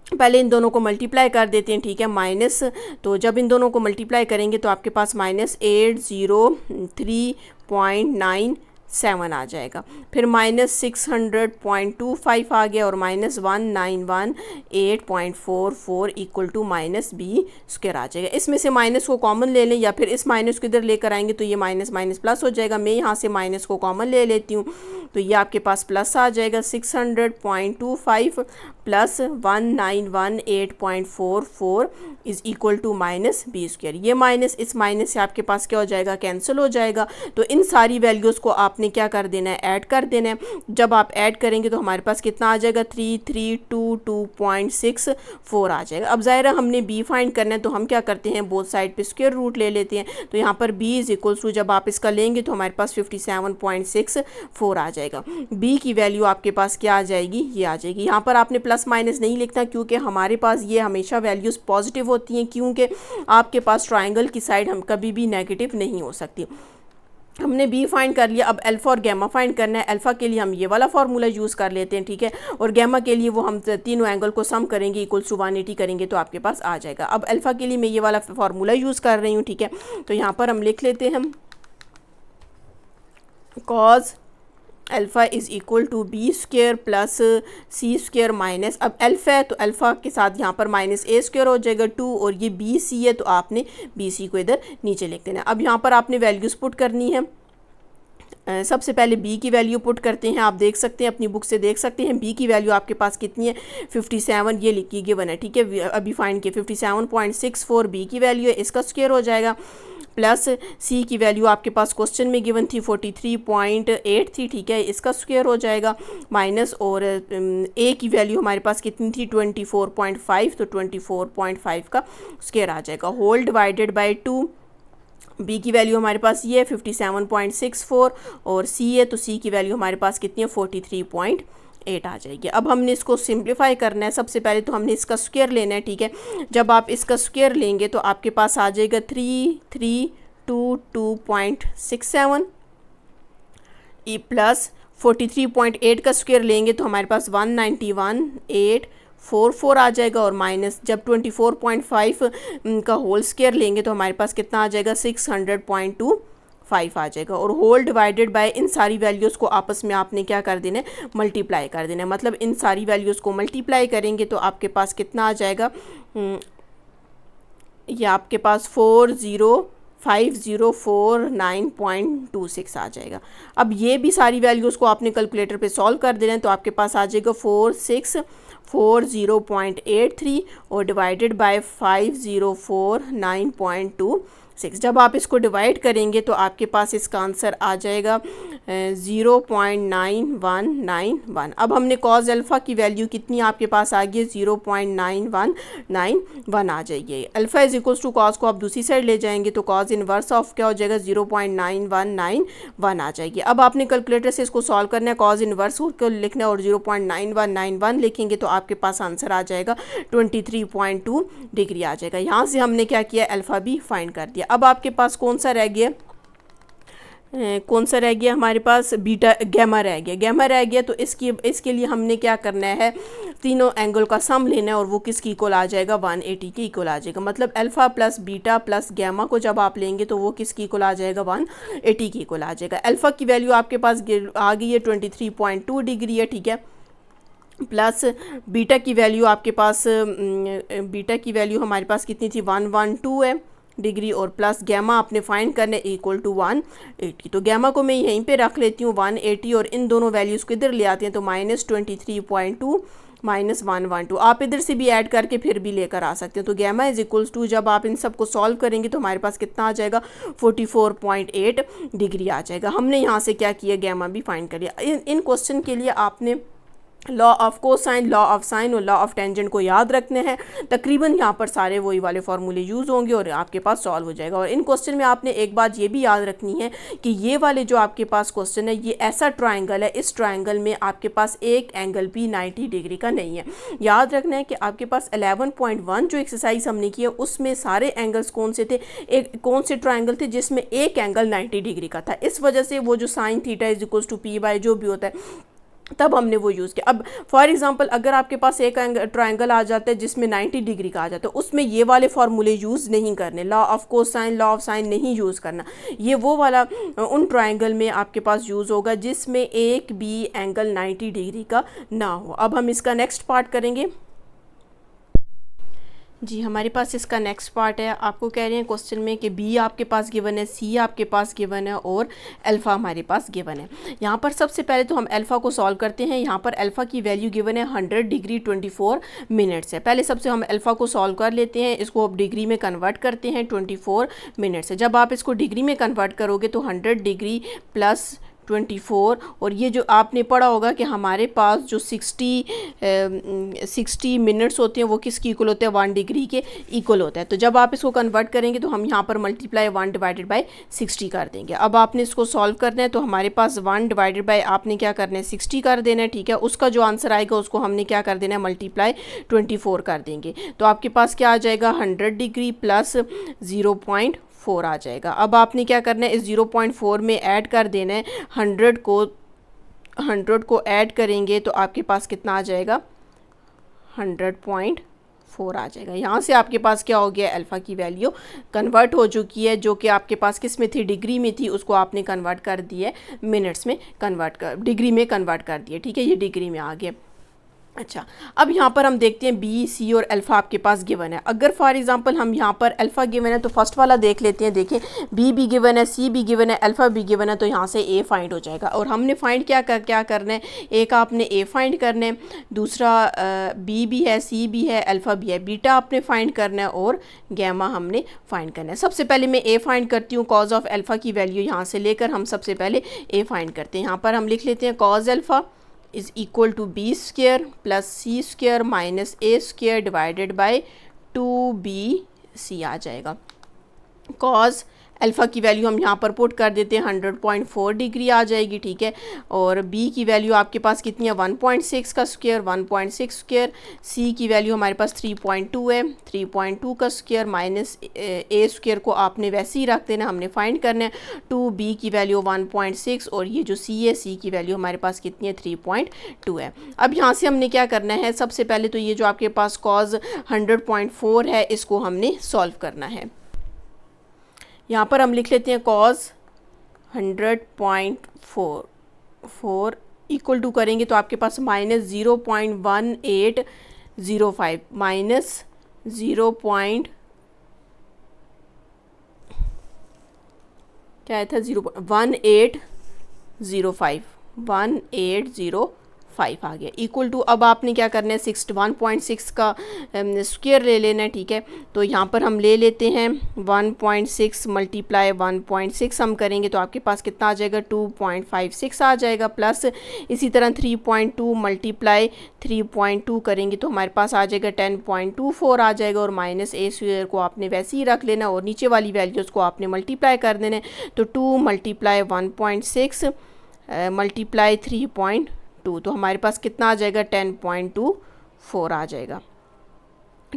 पहले इन दोनों को मल्टीप्लाई कर देते हैं, ठीक है, माइनस, तो जब इन दोनों को मल्टीप्लाई करेंगे तो आपके पास -803.97 आ जाएगा, फिर -600.25 आ गया और -1918.44 इक्वल टू -b² आ जाएगा। इसमें से माइनस को कॉमन ले लें या फिर इस माइनस को इधर लेकर आएंगे तो ये माइनस माइनस प्लस हो जाएगा। मैं यहाँ से माइनस को कॉमन ले लेती हूँ, तो ये आपके पास प्लस आ जाएगा 600.25 plus 1918.44 is equal to -b²। ये माइनस इस माइनस से आपके पास क्या हो जाएगा, कैंसिल हो जाएगा। तो इन सारी वैल्यूज़ को आपने क्या कर देना है, ऐड कर देना है। जब आप ऐड करेंगे तो हमारे पास कितना आ जाएगा, 3322.64 आ जाएगा। अब ज़ाहिर हमने b फाइंड करना है, तो हम क्या करते हैं, बोथ साइड पे स्क्वायर रूट ले लेते हैं। तो यहाँ पर b इज़ इक्वल्स टू, जब आप इसका लेंगे तो हमारे पास 57.64 आ जाएगा। b की वैल्यू आपके पास क्या आ जाएगी, ये आ जाएगी। यहाँ पर आपने प्लस माइनस नहीं लिखना, क्योंकि हमारे पास ये हमेशा वैल्यूज़ पॉजिटिव होती हैं, क्योंकि आपके पास ट्रायंगल की साइड हम कभी भी नेगेटिव नहीं हो सकती। हमने b फाइंड कर लिया, अब अल्फ़ा और गैमा फाइंड करना है। अल्फ़ा के लिए हम ये वाला फार्मूला यूज़ कर लेते हैं, ठीक है, और गैमा के लिए वो हम तीनों एंगल को सम करेंगे, इक्वल्स टू 180 करेंगे तो आपके पास आ जाएगा। अब अल्फ़ा के लिए मैं ये वाला फार्मूला यूज़ कर रही हूँ, ठीक है, तो यहाँ पर हम लिख लेते हैं cos alpha is equal to b² plus c² minus, अब अल्फ़ा है तो अल्फ़ा के साथ यहाँ पर -a² हो जाएगा 2, और ये bc है तो आपने bc को इधर नीचे लिख देना है। अब यहाँ पर आपने वैल्यूज़ पुट करनी है। सबसे पहले b की वैल्यू पुट करते हैं, आप देख सकते हैं अपनी बुक से देख सकते हैं b की वैल्यू आपके पास कितनी है, 57, ये लिखी गिवन है, ठीक है, अभी फाइंड किया 57.64 b की वैल्यू है, इसका स्क्वायर हो जाएगा, प्लस c की वैल्यू आपके पास क्वेश्चन में गिवन थी 43.8 थी, ठीक है, इसका स्क्वायर हो जाएगा, माइनस, और a की वैल्यू हमारे पास कितनी थी 24.5, तो 24.5 का स्क्वायर आ जाएगा, होल डिवाइडेड बाय 2। b की वैल्यू हमारे पास ये है 57.64 और c है तो c की वैल्यू हमारे पास कितनी है 43.8 आ जाएगी। अब हमने इसको सिंप्लीफाई करना है। सबसे पहले तो हमने इसका स्क्वायर लेना है, ठीक है, जब आप इसका स्क्वायर लेंगे तो आपके पास आ जाएगा 3322.67 प्लस 43.8 का स्क्वायर लेंगे तो हमारे पास 191.844 आ जाएगा, और माइनस जब 24.5 का होल स्क्वायर लेंगे तो हमारे पास कितना आ जाएगा 600.25 आ जाएगा, और होल डिवाइडेड बाय इन सारी वैल्यूज़ को आपस में आपने क्या कर देना है, मल्टीप्लाई कर देना है। मतलब इन सारी वैल्यूज़ को मल्टीप्लाई करेंगे तो आपके पास कितना आ जाएगा, ये आपके पास 405049.26 आ जाएगा। अब ये भी सारी वैल्यूज़ को आपने कैलकुलेटर पे सॉल्व कर देना है तो आपके पास आ जाएगा 4640.83 और डिवाइडेड बाय 5049.26। जब आप इसको डिवाइड करेंगे तो आपके पास इसका आंसर आ जाएगा 0.9191। अब हमने कॉज अल्फ़ा की वैल्यू कितनी आपके पास आ गई है 0.9191 आ जाएगी। Alpha is equals to cos को आप दूसरी साइड ले जाएंगे तो कॉज इनवर्स ऑफ क्या हो जाएगा 0.9191 आ जाएगी। अब आपने कैलकुलेटर से इसको सॉल्व करना है, कॉज इनवर्स को लिखना है और 0.9191 लिखेंगे तो आपके पास आंसर आ जाएगा 23.2 डिग्री आ जाएगा। यहाँ से हमने क्या किया, अल्फ़ा भी फाइंड कर दिया। अब आपके पास कौन सा रह गया, हमारे पास बीटा गैमा रह गया। गैमा रह गया तो इसके लिए हमने क्या करना है, तीनों एंगल का सम लेना है और वो किसकी इक्वल आ जाएगा 180 के इक्वल आ जाएगा। मतलब alpha plus beta plus gamma को जब आप लेंगे तो वो किसकी इक्वल आ जाएगा 180 की इक्वल आ जाएगा। अल्फ़ा की वैल्यू आपके पास आ गई है 23.2 डिग्री है, ठीक है, प्लस बीटा की वैल्यू आपके पास हमारे पास कितनी थी 112 है, डिग्री और प्लस गैमा आपने फाइंड करना है इक्वल टू 180। तो गैमा को मैं यहीं पे रख लेती हूँ 180 और इन दोनों वैल्यूज़ को इधर ले आते हैं तो -23.2 -112। आप इधर से भी ऐड करके फिर भी लेकर आ सकते हैं। तो गैमा इज इक्वल्स टू जब आप इन सब को सॉल्व करेंगे तो हमारे पास कितना आ जाएगा 44.8 डिग्री आ जाएगा। हमने यहाँ से क्या किया, गैमा भी फाइंड कर लिया। इन क्वेश्चन के लिए आपने law of cosine, law of sine और लॉ ऑफ टेंजेंट को याद रखने हैं। तकरीबन यहाँ पर सारे वही वाले फार्मूले यूज़ होंगे और आपके पास सॉल्व हो जाएगा। और इन क्वेश्चन में आपने एक बात ये भी याद रखनी है कि ये वाले जो आपके पास क्वेश्चन है ये ऐसा ट्रायंगल है, इस ट्रायंगल में आपके पास एक एंगल भी 90 डिग्री का नहीं है। याद रखना है कि आपके पास 11.1 जो एक्सरसाइज हमने की है उसमें सारे एंगल्स कौन से थे, कौन से ट्रायंगल थे जिसमें एक एंगल 90 डिग्री का था। इस वजह से वो जो sine theta is equals to P by जो भी होता है तब हमने वो यूज़ किया। अब फॉर एग्जांपल अगर आपके पास एक ट्रायंगल आ जाता है जिसमें 90 डिग्री का आ जाता है, उसमें ये वाले फार्मूले यूज़ नहीं करने, law of cosine, law of sine नहीं यूज़ करना। ये वो वाला उन ट्रायंगल में आपके पास यूज़ होगा जिसमें एक भी एंगल 90 डिग्री का ना हो। अब हम इसका नेक्स्ट पार्ट करेंगे। जी हमारे पास इसका नेक्स्ट पार्ट है। आपको कह रहे हैं क्वेश्चन में कि बी आपके पास गिवन है, सी आपके पास गिवन है और अल्फ़ा हमारे पास गिवन है। यहाँ पर सबसे पहले तो हम अल्फ़ा को सॉल्व करते हैं। यहाँ पर अल्फ़ा की वैल्यू गिवन है 100 डिग्री 24 मिनट्स है। पहले सबसे हम अल्फ़ा को सॉल्व कर लेते हैं, इसको अब डिग्री में कन्वर्ट करते हैं 24 मिनट्स है। जब आप इसको डिग्री में कन्वर्ट करोगे तो 100 डिग्री प्लस 24 और ये जो आपने पढ़ा होगा कि हमारे पास जो 60 मिनट्स होते हैं वो किसकी इक्वल होते हैं, 1 डिग्री के इक्वल होता है। तो जब आप इसको कन्वर्ट करेंगे तो हम यहाँ पर मल्टीप्लाई 1 डिवाइडेड बाय 60 कर देंगे। अब आपने इसको सॉल्व करना है तो हमारे पास 1 डिवाइडेड बाय आपने क्या करना है 60 कर देना है, ठीक है। उसका जो आंसर आएगा उसको हमने क्या कर देना है मल्टीप्लाई 24 कर देंगे। तो आपके पास क्या आ जाएगा 100 डिग्री प्लस 0.4 आ जाएगा। अब आपने क्या करना है इस 0.4 में ऐड कर देना है 100 को ऐड करेंगे तो आपके पास कितना आ जाएगा 100.4 आ जाएगा। यहाँ से आपके पास क्या हो गया अल्फ़ा की वैल्यू कन्वर्ट हो चुकी है, जो कि आपके पास किस में थी डिग्री में थी, उसको आपने कन्वर्ट कर दिया मिनट्स में डिग्री में कन्वर्ट कर दिया, ठीक है। ये डिग्री में आ गया। अच्छा अब यहाँ पर हम देखते हैं बी, सी और अल्फ़ा आपके पास गिवन है। अगर फॉर एग्जांपल हम यहाँ पर अल्फ़ा गिवन है तो फर्स्ट वाला देख लेते हैं। देखें बी भी गिवन है, सी भी गिवन है, अल्फ़ा भी गिवन है, तो यहाँ से ए फाइंड हो जाएगा। और हमने फाइंड क्या करना है, एक आपने ए फाइंड करना है, दूसरा बी भी है, सी भी है, अल्फ़ा भी है, बीटा आपने फाइंड करना है और गैमा हमने फाइंड करना है। सबसे पहले मैं ए फाइंड करती हूँ, कॉज ऑफ अल्फ़ा की वैल्यू यहाँ से लेकर हम सबसे पहले ए फाइंड करते हैं। यहाँ पर हम लिख लेते हैं cos alpha is equal to B square plus C square minus A square divided by 2bc आ जाएगा। कॉज अल्फ़ा की वैल्यू हम यहाँ पर पुट कर देते हैं 100.4 डिग्री आ जाएगी, ठीक है। और बी की वैल्यू आपके पास कितनी है 1.6 का स्क्वायर 1.6 स्क्वायर, सी की वैल्यू हमारे पास 3.2 है 3.2 का स्क्वायर माइनस ए स्क्वायर को आपने वैसे ही रख देना, हमने फाइंड करना है 2b की वैल्यू 1.6 और ये जो सी है सी की वैल्यू हमारे पास कितनी है 3.2 है। अब यहाँ से हमने क्या करना है, सबसे पहले तो ये जो आपके पास कॉज 100.4 है इसको हमने सॉल्व करना है। यहाँ पर हम लिख लेते हैं कॉज 100.4 इक्वल टू करेंगे तो आपके पास माइनस 0.1805 माइनस 1805 आ गया इक्वल टू। अब आपने क्या करना है 1.6 का स्क्वायर ले लेना है, ठीक है। तो यहाँ पर हम ले लेते हैं 1.6 मल्टीप्लाई 1.6 हम करेंगे तो आपके पास कितना आ जाएगा 2.56 आ जाएगा, प्लस इसी तरह 3.2 मल्टीप्लाई 3.2 करेंगे तो हमारे पास आ जाएगा 10.24 आ जाएगा। और माइनस ए स्क्वायर को आपने वैसे ही रख लेना और नीचे वाली वैल्यूज़ को आपने मल्टीप्लाई कर देना है। तो 2 मल्टीप्लाई 1.6 मल्टीप्लाई 3.2 तो हमारे पास कितना आ जाएगा 10.24 आ जाएगा।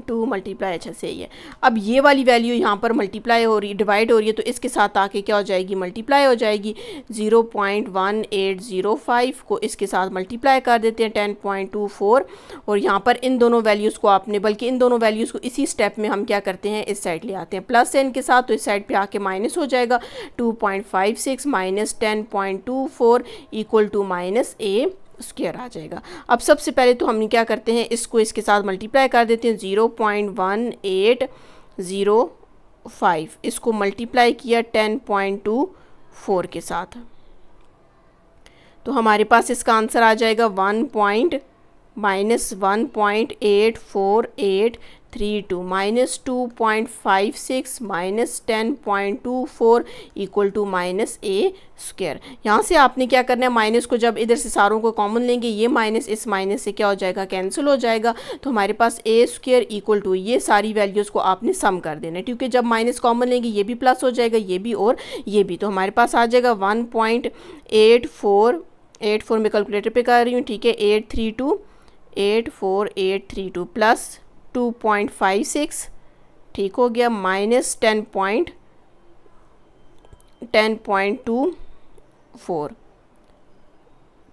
2 मल्टीप्लाई अच्छा से ही है। अब ये वाली वैल्यू यहाँ पर मल्टीप्लाई हो रही है, डिवाइड हो रही है, तो इसके साथ आके क्या हो जाएगी मल्टीप्लाई हो जाएगी। 0.1805 को इसके साथ मल्टीप्लाई कर देते हैं 10.24 और यहाँ पर इन दोनों वैल्यूज़ को आपने, बल्कि इन दोनों वैल्यूज़ को इसी स्टेप में हम क्या करते हैं इस साइड ले आते हैं, प्लस है इनके साथ, तो इस साइड पे आके माइनस हो जाएगा। 2.56 minus 10.24 equal to minus A square आ जाएगा। अब सबसे पहले तो हम क्या करते हैं इसको इसके साथ मल्टीप्लाई कर देते हैं 0.1805 5, इसको मल्टीप्लाई किया 10.24 के साथ, तो हमारे पास इसका आंसर आ जाएगा -1.84832 minus 2.56 minus 10.24 equal to -a²। यहाँ से आपने क्या करना है, माइनस को जब इधर से सारों को कॉमन लेंगे, ये माइनस इस माइनस से क्या हो जाएगा, कैंसिल हो जाएगा। तो हमारे पास a² इक्वल टू ये सारी वैल्यूज़ को आपने सम कर देना है, क्योंकि जब माइनस कॉमन लेंगे ये भी प्लस हो जाएगा, ये भी और ये भी। तो हमारे पास आ जाएगा 1.84 में कैलकुलेटर पे कर रही हूँ, ठीक है, 832 प्लस 2.56, ठीक हो गया, माइनस 10.24।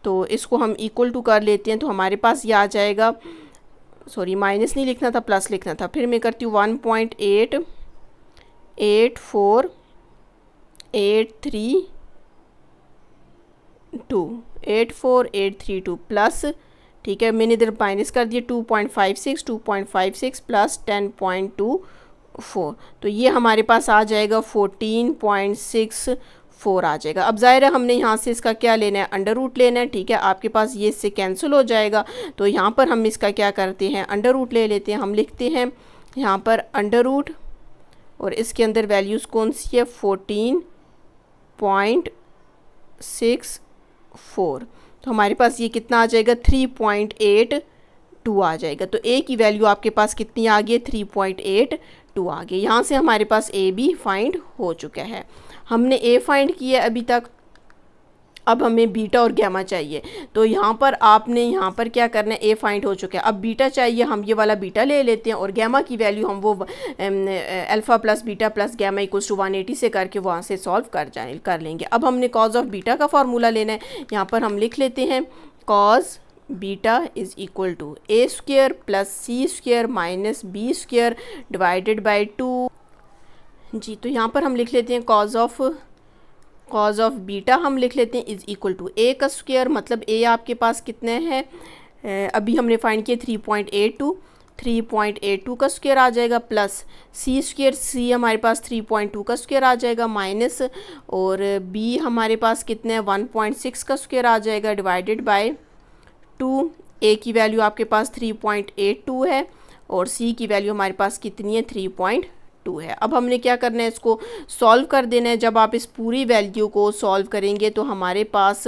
तो इसको हम इक्वल टू कर लेते हैं, तो हमारे पास ये आ जाएगा, सॉरी माइनस नहीं लिखना था, प्लस लिखना था। फिर मैं करती हूँ 1.84832 प्लस, ठीक है, मैंने इधर माइनस कर दिया 2.56 प्लस 10.24, तो ये हमारे पास आ जाएगा 14.64 आ जाएगा। अब ज़ाहिर है हमने यहाँ से इसका क्या लेना है, अंडर रूट लेना है, ठीक है, आपके पास ये इससे कैंसिल हो जाएगा। तो यहाँ पर हम इसका क्या करते हैं, अंडर रूट ले लेते हैं। हम लिखते हैं यहाँ पर अंडर रूट, और इसके अंदर वैल्यूज़ कौन सी है, 14.64, तो हमारे पास ये कितना आ जाएगा, 3.82 आ जाएगा। तो a की वैल्यू आपके पास कितनी आ गई, 3.82 आ गई। यहाँ से हमारे पास a भी फाइंड हो चुका है। हमने a फाइंड किया अभी तक, अब हमें बीटा और गैमा चाहिए। तो यहाँ पर आपने यहाँ पर क्या करना है, a फाइंड हो चुका है, अब बीटा चाहिए, हम ये वाला बीटा ले लेते हैं, और गैमा की वैल्यू हम वो alpha plus beta plus gamma equals to 180 से करके वहाँ से सॉल्व कर लेंगे। अब हमने कॉज ऑफ बीटा का फार्मूला लेना है, यहाँ पर हम लिख लेते हैं cause beta is equal to a² plus c² minus b² divided by 2। जी, तो यहाँ पर हम लिख लेते हैं कॉज ऑफ बीटा हम लिख लेते हैं इज़ इक्वल टू a का स्क्वायर, मतलब a आपके पास कितने हैं, अभी हमने फाइंड किया 3.82 का स्क्वायर आ जाएगा, प्लस c² c हमारे पास 3.2 का स्क्वायर आ जाएगा, माइनस, और b हमारे पास कितने हैं, 1.6 का स्क्वायर आ जाएगा, डिवाइडेड बाय 2। a की वैल्यू आपके पास 3.82 है, और c की वैल्यू हमारे पास कितनी है, 3.2 है। अब हमने क्या करना है, इसको सॉल्व कर देना है। जब आप इस पूरी वैल्यू को सॉल्व करेंगे तो हमारे पास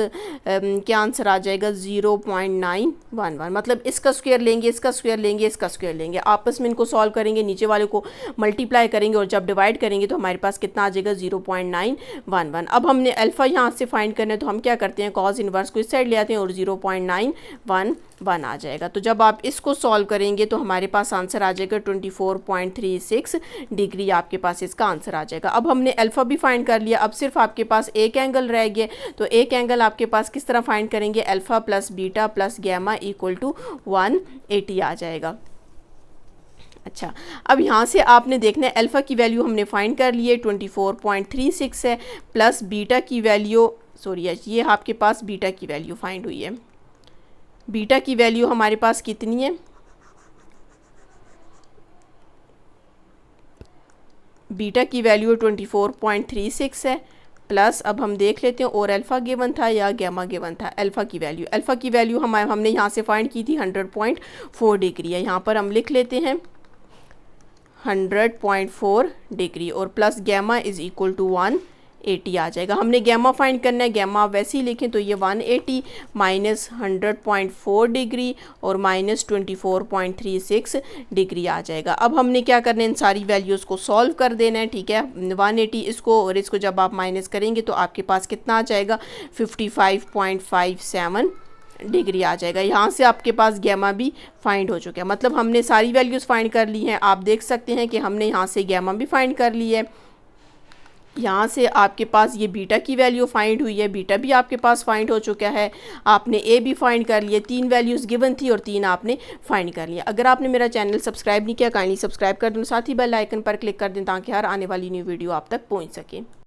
क्या आंसर आ जाएगा, 0.911, मतलब इसका स्क्वायर लेंगे, इसका स्क्वायर लेंगे, इसका स्क्वायर लेंगे, आपस में इनको सॉल्व करेंगे, नीचे वाले को मल्टीप्लाई करेंगे, और जब डिवाइड करेंगे तो हमारे पास कितना आ जाएगा, 0.911। अब हमने अल्फ़ा यहाँ से फाइंड करना है, तो हम क्या करते हैं, कॉज इनवर्स को इस साइड ले आते हैं, और 0.911 आ जाएगा। तो जब आप इसको सॉल्व करेंगे तो हमारे पास आंसर आ जाएगा 24.36 डिग्री, आपके पास इसका आंसर आ जाएगा। अब हमने अल्फ़ा भी फाइंड कर लिया, अब सिर्फ आपके पास एक एंगल रह गया, तो एक एंगल आपके पास किस तरह फाइंड करेंगे, alpha plus beta plus gamma equal to 180 आ जाएगा। अच्छा, अब यहाँ से आपने देखना है अल्फ़ा की वैल्यू हमने फाइंड कर ली है, 24.36 है, प्लस बीटा की वैल्यू, सॉरी ये आपके पास बीटा की वैल्यू फाइंड हुई है। बीटा की वैल्यू हमारे पास कितनी है, बीटा की वैल्यू 24.36 है, प्लस अब हम देख लेते हैं और अल्फ़ा गिवन था या गैमा गिवन था। अल्फ़ा की वैल्यू हमने यहाँ से फाइंड की थी 100.4 डिग्री है, यहाँ पर हम लिख लेते हैं 100.4 डिग्री, और plus gamma is equal to 180 आ जाएगा। हमने गैमा फाइंड करना है, गैमा आप वैसे ही लिखें तो ये 180 माइनस 100.4 डिग्री और माइनस 24.36 डिग्री आ जाएगा। अब हमने क्या करना है, इन सारी वैल्यूज़ को सॉल्व कर देना है, ठीक है, 180 इसको और इसको जब आप माइनस करेंगे तो आपके पास कितना आ जाएगा, 55.57 डिग्री आ जाएगा। यहाँ से आपके पास गैमा भी फाइंड हो चुका है, मतलब हमने सारी वैल्यूज़ फाइंड कर ली हैं। आप देख सकते हैं कि हमने यहाँ से गैमा भी फाइंड कर ली है, यहाँ से आपके पास ये बीटा की वैल्यू फाइंड हुई है, बीटा भी आपके पास फाइंड हो चुका है, आपने ए भी फाइंड कर लिया, 3 वैल्यूज़ गिवन थी और 3 आपने फाइंड कर लिया। अगर आपने मेरा चैनल सब्सक्राइब नहीं किया, काइंडली सब्सक्राइब कर दें, साथ ही बेल आइकन पर क्लिक कर दें ताकि हर आने वाली न्यू वीडियो आप तक पहुँच सके।